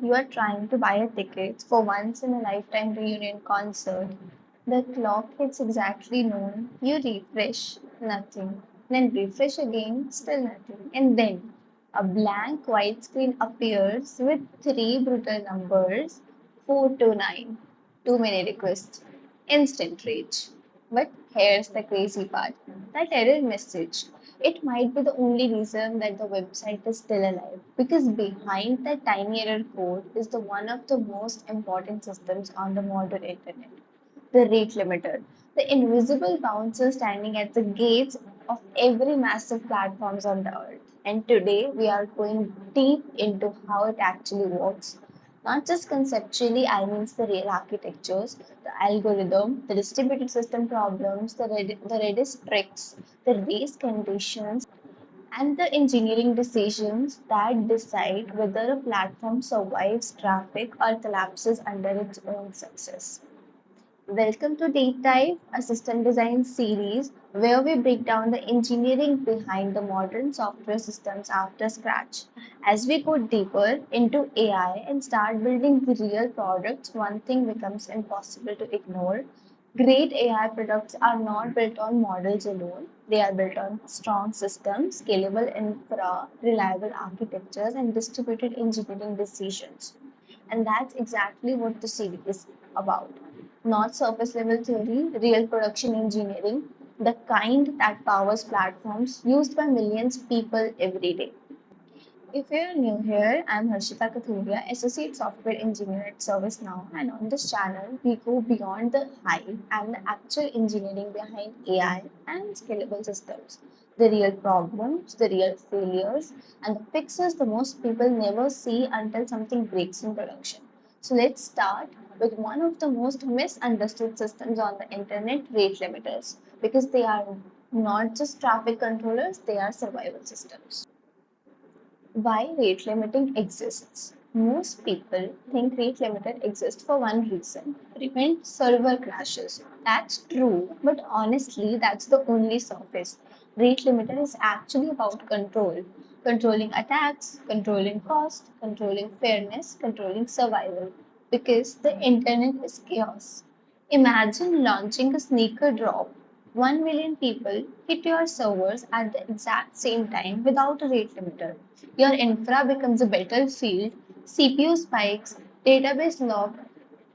you are trying to buy a ticket for once in a lifetime reunion concert. The clock hits exactly noon. You refresh, nothing. Then refresh again, still nothing. And then a blank white screen appears with three brutal numbers 429. Too many requests. Instant rage. But here's the crazy part, that error message. It might be the only reason that the website is still alive because behind that tiny error code is the one of the most important systems on the modern internet, the rate limiter, the invisible bouncer standing at the gates of every massive platforms on the earth. And today we are going deep into how it actually works. Not just conceptually, I mean the real architectures, the algorithm, the distributed system problems, the Redis tricks, the race conditions, and the engineering decisions that decide whether a platform survives traffic or collapses under its own success. Welcome to Deep Dive, a system design series where we break down the engineering behind the modern software systems after scratch. As we go deeper into AI and start building the real products, one thing becomes impossible to ignore. Great AI products are not built on models alone. They are built on strong systems, scalable infra, reliable architectures, and distributed engineering decisions. And that's exactly what the series is about. Not surface level theory, real production engineering, the kind that powers platforms used by millions of people every day. If you're new here, I'm Harshita Kathuria, Associate Software Engineer at ServiceNow, and on this channel, we go beyond the hype and the actual engineering behind AI and scalable systems. The real problems, the real failures, and the fixes the most people never see until something breaks in production. So let's start with one of the most misunderstood systems on the internet, rate limiters, because they are not just traffic controllers, they are survival systems. Why rate limiting exists. Most people think rate limiter exists for one reason, prevent server crashes. That's true, but honestly, that's the only surface. Rate limiter is actually about control. Controlling attacks, controlling cost, controlling fairness, controlling survival. Because the internet is chaos. Imagine launching a sneaker drop. 1 million people hit your servers at the exact same time without a rate limiter. Your infra becomes a battlefield, CPU spikes, database locked,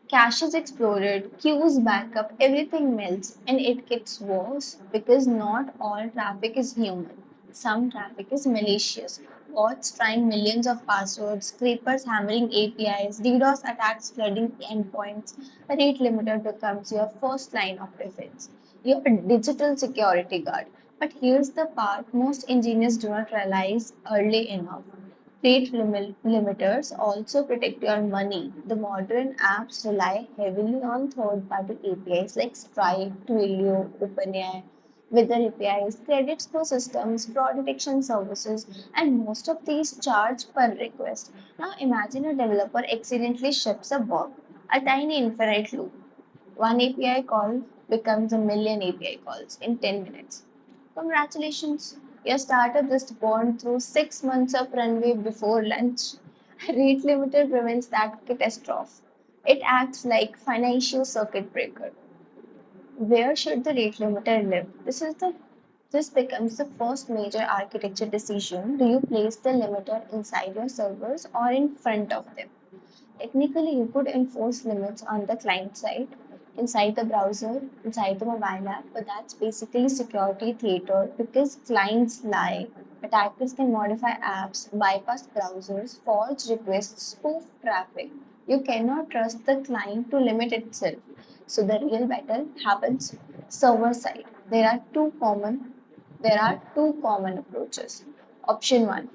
caches exploded, queues back up, everything melts, and it gets worse because not all traffic is human. Some traffic is malicious. Bots trying millions of passwords, scrapers hammering APIs, DDoS attacks flooding endpoints. A rate limiter becomes your first line of defense, your digital security guard. But here's the part most engineers do not realize early enough. Limiters also protect your money. The modern apps rely heavily on third-party APIs like Stripe, Twilio, OpenAI, weather APIs, credit score systems, fraud detection services, and most of these charge per request. Now imagine a developer accidentally ships a bug, a tiny infinite loop. One API call becomes a million API calls in 10 minutes. Congratulations, your startup just burned through 6 months of runway before lunch. Rate limiter prevents that catastrophe. It acts like financial circuit breaker. Where should the rate limiter live? This becomes the first major architecture decision. Do you place the limiter inside your servers or in front of them? Technically, you could enforce limits on the client side, inside the browser, inside the mobile app, but that's basically security theater because clients lie. Attackers can modify apps, bypass browsers, forge requests, spoof traffic. You cannot trust the client to limit itself. So the real battle happens server side. There are two common approaches. Option 1,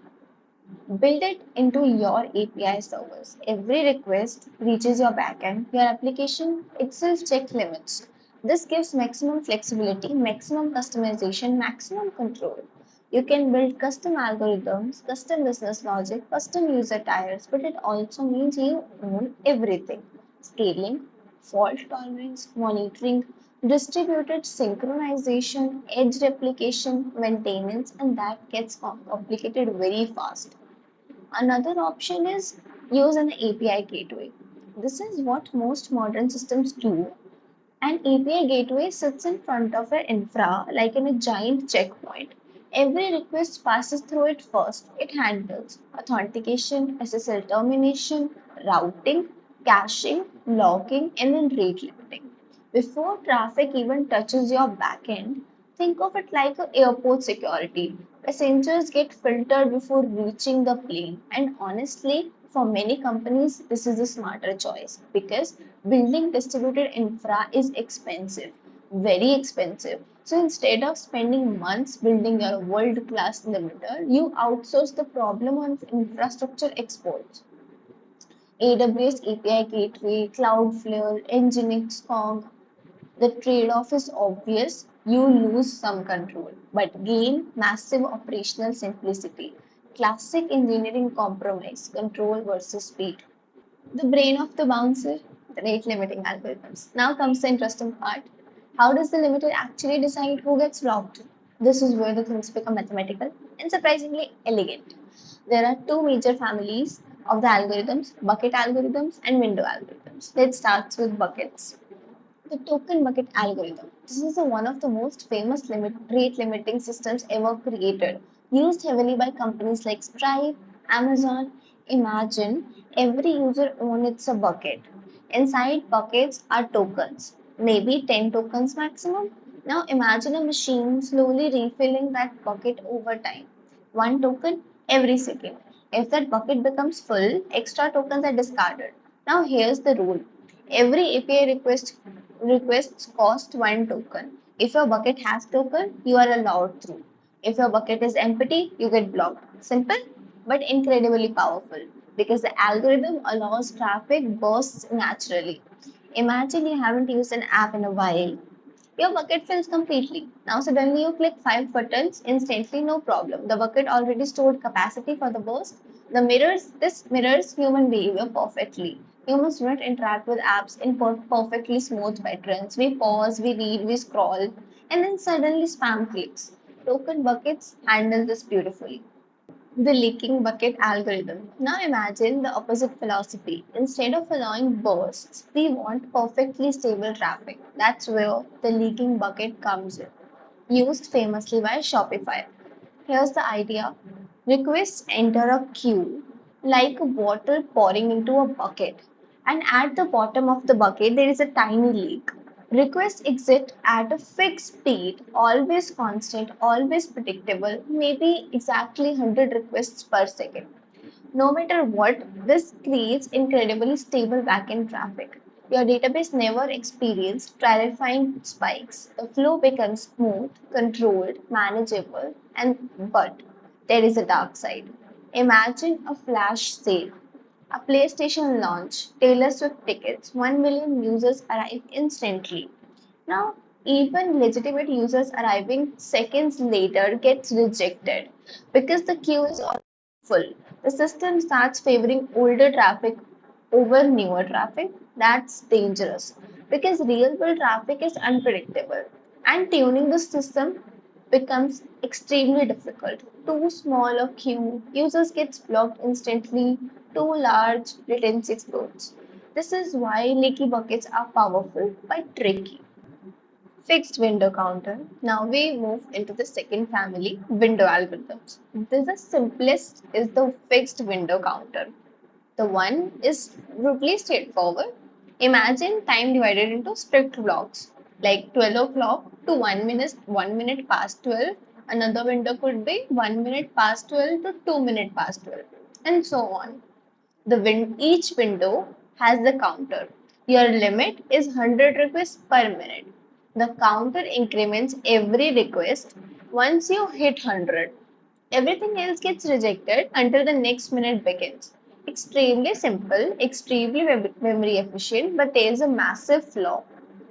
build it into your API servers. Every request reaches your backend, your application itself checks limits. This gives maximum flexibility, maximum customization, maximum control. You can build custom algorithms, custom business logic, custom user tiers, but it also means you own everything. Scaling, fault tolerance, monitoring, distributed synchronization, edge replication, maintenance, and that gets complicated very fast. Another option is use an API gateway. This is what most modern systems do. An API gateway sits in front of an infra like in a giant checkpoint. Every request passes through it first. It handles authentication, SSL termination, routing, caching, logging, and then rate limiting. Before traffic even touches your backend, think of it like a airport security. Passengers get filtered before reaching the plane, and honestly, for many companies, this is a smarter choice because building distributed infra is expensive, very expensive. So instead of spending months building your world class limiter, you outsource the problem of infrastructure exports. AWS API Gateway, Cloudflare, Nginx, Kong. The trade off is obvious. You lose some control, but gain massive operational simplicity. Classic engineering compromise, control versus speed. The brain of the bouncer, the rate limiting algorithms. Now comes the interesting part. How does the limiter actually decide who gets locked? This is where the things become mathematical and surprisingly elegant. There are two major families of the algorithms, bucket algorithms and window algorithms. Let's start with buckets. The token bucket algorithm. This is one of the most famous rate limiting systems ever created, used heavily by companies like Stripe, Amazon. Imagine every user owns a bucket. Inside buckets are tokens, maybe 10 tokens maximum. Now imagine a machine slowly refilling that bucket over time. One token every second. If that bucket becomes full, extra tokens are discarded. Now here's the rule. Every API requests cost one token. If your bucket has token, you are allowed through. If your bucket is empty, you get blocked. Simple but incredibly powerful because the algorithm allows traffic bursts naturally. Imagine you haven't used an app in a while. Your bucket fills completely. Now suddenly you click 5 buttons instantly, no problem. The bucket already stored capacity for the burst. This mirrors human behavior perfectly. Humans do not interact with apps in perfectly smooth patterns. We pause, we read, we scroll, and then suddenly spam clicks. Token buckets handle this beautifully. The leaking bucket algorithm. Now imagine the opposite philosophy. Instead of allowing bursts, we want perfectly stable traffic. That's where the leaking bucket comes in, used famously by Shopify. Here's the idea. Requests enter a queue like water pouring into a bucket, and at the bottom of the bucket there is a tiny leak. Requests exit at a fixed speed, always constant, always predictable, maybe exactly 100 requests per second. No matter what, this creates incredibly stable backend traffic. Your database never experienced terrifying spikes. The flow becomes smooth, controlled, manageable, and but there is a dark side. Imagine a flash sale, a PlayStation launch, Taylor Swift tickets, 1 million users arrive instantly. Now, even legitimate users arriving seconds later gets rejected because the queue is already full. The system starts favoring older traffic over newer traffic. That's dangerous because real world traffic is unpredictable and tuning the system becomes extremely difficult. Too small a queue, users gets blocked instantly. Too large, latency explodes. This is why leaky buckets are powerful but tricky. Fixed window counter. Now we move into the second family, window algorithms. The simplest is the fixed window counter. The one is brutally straightforward. Imagine time divided into strict blocks, like 12 o'clock to 1 minute past 12. Another window could be 1 minute past 12 to 2 minutes past 12, and so on. Each window has the counter. Your limit is 100 requests per minute. The counter increments every request. Once you hit 100, everything else gets rejected until the next minute begins. Extremely simple, extremely memory efficient, but there is a massive flaw,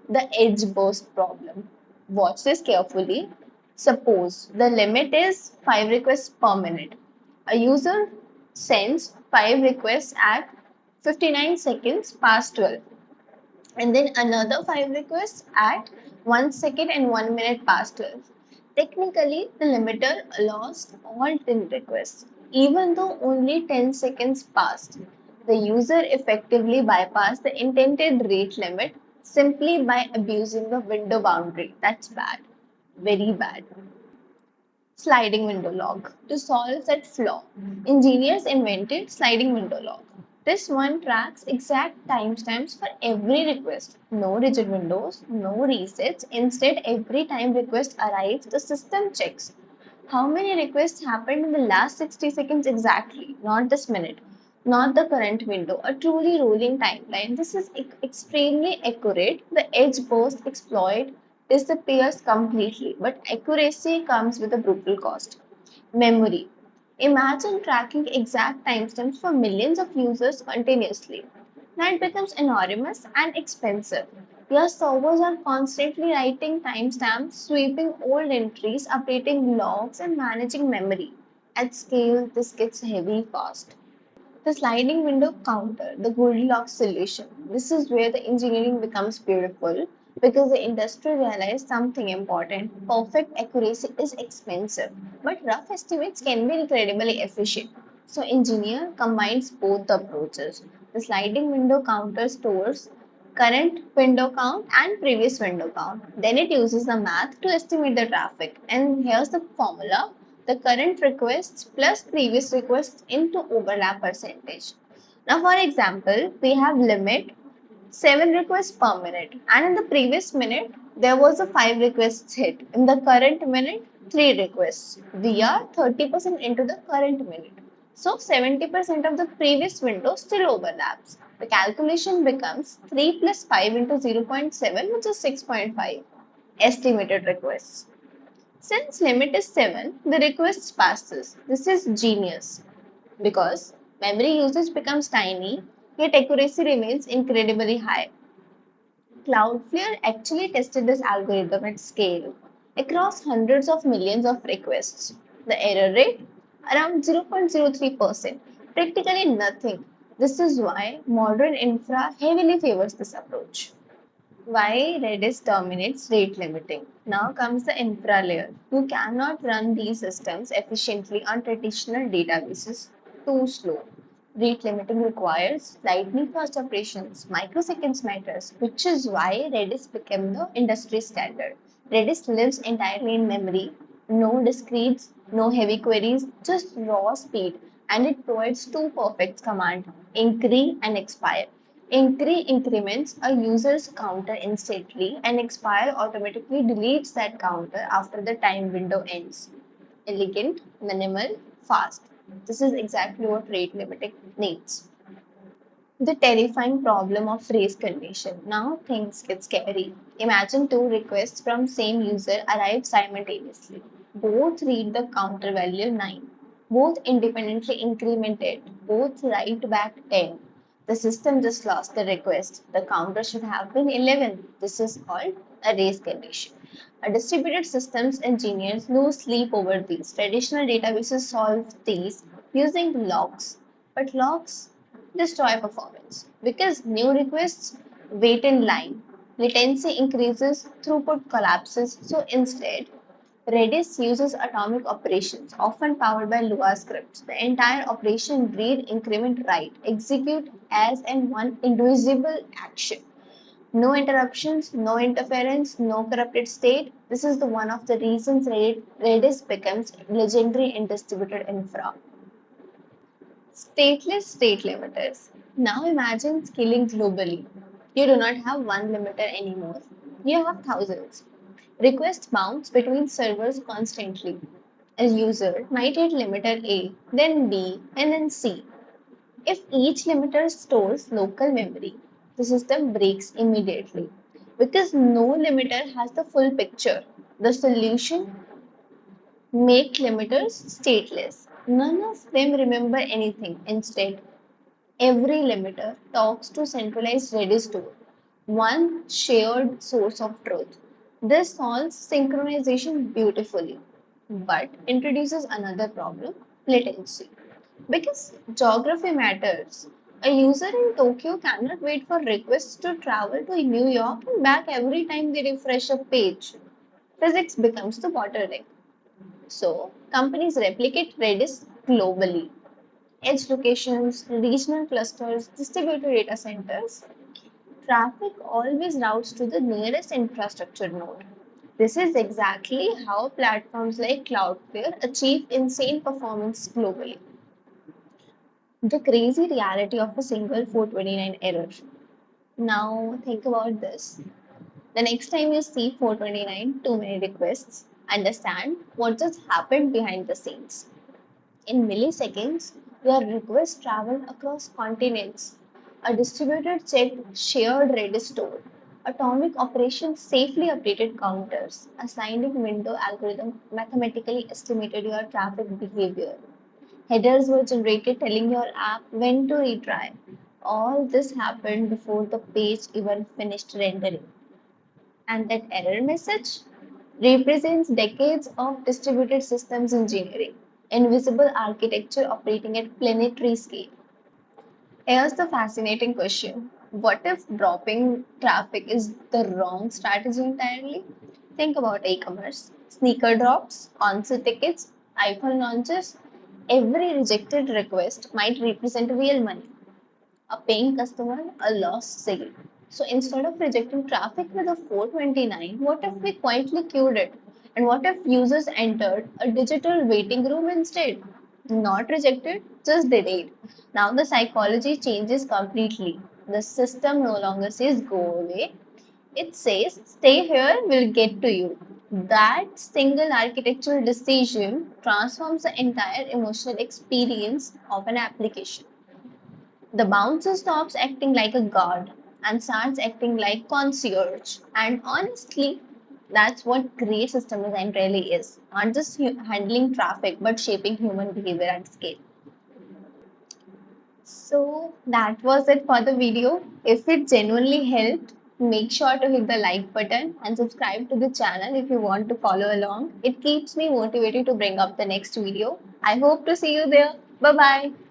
the edge burst problem. Watch this carefully. Suppose the limit is 5 requests per minute. A user sends 5 requests at 59 seconds past 12, and then another 5 requests at 1 second and 1 minute past 12. Technically, the limiter allows all 10 requests, even though only 10 seconds passed. The user effectively bypassed the intended rate limit simply by abusing the window boundary. That's bad, very bad. Sliding window lock. To solve that flaw, engineers invented sliding window lock. This one tracks exact timestamps for every request. No rigid windows, no resets. Instead, every time request arrives, the system checks how many requests happened in the last 60 seconds exactly, not this minute, not the current window, a truly rolling timeline. This is extremely accurate. The edge burst exploit disappears completely, but accuracy comes with a brutal cost. Memory. Imagine tracking exact timestamps for millions of users continuously. That becomes enormous and expensive. Your servers are constantly writing timestamps, sweeping old entries, updating logs, and managing memory. At scale, this gets heavy fast. The sliding window counter, the Goldilocks solution. This is where the engineering becomes beautiful because the industry realized something important. Perfect accuracy is expensive, but rough estimates can be incredibly efficient. So engineer combines both the approaches. The sliding window counter stores current window count and previous window count. Then it uses the math to estimate the traffic. And here's the formula: the current requests plus previous requests into overlap percentage. Now, for example, we have limit 7 requests per minute, and in the previous minute there was a 5 requests hit. In the current minute, 3 requests. We are 30% into the current minute. So 70% of the previous window still overlaps. The calculation becomes 3 plus 5 into 0.7, which is 6.5 estimated requests. Since limit is 7, the request passes. This is genius because memory usage becomes tiny, yet accuracy remains incredibly high. Cloudflare actually tested this algorithm at scale across hundreds of millions of requests. The error rate around 0.03%, practically nothing. This is why modern infra heavily favors this approach. Why Redis dominates rate limiting. Now comes the infra layer. You cannot run these systems efficiently on traditional databases. Too slow. Rate limiting requires lightning fast operations. Microseconds matters, which is why Redis became the industry standard. Redis lives entirely in memory. No discretes, no heavy queries, just raw speed. And it provides two perfect commands: incree and expire. Incree increments a user's counter instantly, and expire automatically deletes that counter after the time window ends. Elegant, minimal, fast. This is exactly what rate limiting needs. The terrifying problem of race condition. Now things get scary. Imagine two requests from same user arrive simultaneously. Both read the counter value 9. Both independently incremented. Both write back 10. The system just lost the request. The counter should have been 11. This is called a race condition. A distributed systems engineers lose sleep over these. Traditional databases solve these using logs. But logs destroy performance because new requests wait in line. Latency increases, throughput collapses. So instead, Redis uses atomic operations, often powered by Lua scripts. The entire operation read, increment, write, execute as and one indivisible action. No interruptions, no interference, no corrupted state. This is the one of the reasons Redis becomes legendary in distributed infra. Stateless state limiters. Now imagine scaling globally. You do not have one limiter anymore. You have thousands. Requests bounce between servers constantly. A user might hit limiter A, then B, and then C. If each limiter stores local memory, the system breaks immediately because no limiter has the full picture. The solution: make limiters stateless. None of them remember anything. Instead, every limiter talks to centralized Redis store, one shared source of truth. This solves synchronization beautifully, but introduces another problem: latency. Because geography matters. A user in Tokyo cannot wait for requests to travel to New York and back every time they refresh a page. Physics becomes the bottleneck. So, companies replicate Redis globally. edge locations, regional clusters, distributed data centers, traffic always routes to the nearest infrastructure node. This is exactly how platforms like Cloudflare achieve insane performance globally. The crazy reality of a single 429 error. Now, think about this. The next time you see 429 too many requests, understand what just happened behind the scenes. In milliseconds, your requests traveled across continents. A distributed checked shared Redis store. Atomic operations safely updated counters. A signing window algorithm mathematically estimated your traffic behavior. Headers were generated telling your app when to retry. All this happened before the page even finished rendering. And that error message represents decades of distributed systems engineering, invisible architecture operating at planetary scale. Here's the fascinating question. What if dropping traffic is the wrong strategy entirely? Think about e-commerce. Sneaker drops, concert tickets, iPhone launches. Every rejected request might represent real money. A paying customer, a lost sale. So instead of rejecting traffic with a 429, what if we quietly queued it? And what if users entered a digital waiting room instead? Not rejected, just delayed. Now the psychology changes completely. The system no longer says go away. It says stay here, we'll get to you. That single architectural decision transforms the entire emotional experience of an application. The bouncer stops acting like a guard and starts acting like concierge. And honestly, that's what great system design really is. Not just handling traffic, but shaping human behavior at scale. So that was it for the video. If it genuinely helped, make sure to hit the like button and subscribe to the channel if you want to follow along. It keeps me motivated to bring up the next video. I hope to see you there. Bye bye.